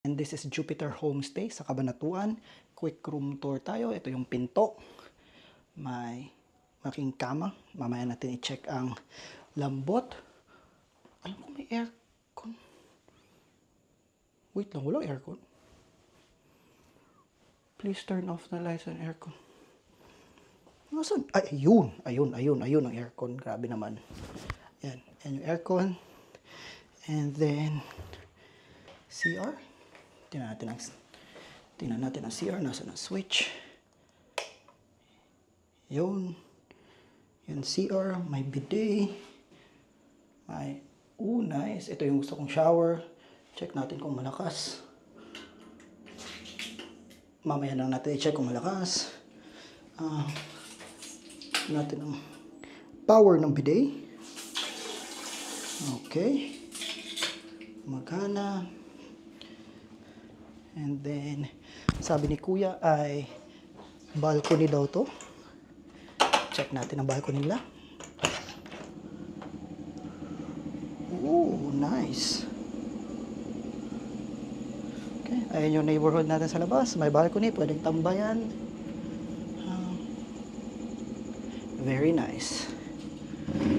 And this is Jupiter Homestay sa Cabanatuan. Quick room tour tayo. Ito yung pinto. May malaking kama. Mamaya natin i-check ang lambot. Alam ko may aircon. Wait lang, walang aircon. Please turn off the lights and aircon. Nasaan? Ay, ayun ang aircon. Grabe naman. Yan yung aircon. And then, CR. Tingnan natin ang CR. Nasaan ang switch? Yun CR. May bidet. Nice. Ito yung gusto kong shower. Check natin kung malakas. Mamaya lang natin i-check kung malakas. Natin ang power ng bidet. Okay. Magana. And then, sabi ni Kuya ay balcony daw to. Check natin ang balcony nila. Ooh, nice. Okay, ayan yung neighborhood natin sa labas. May balcony, pwedeng tambayan. Very nice.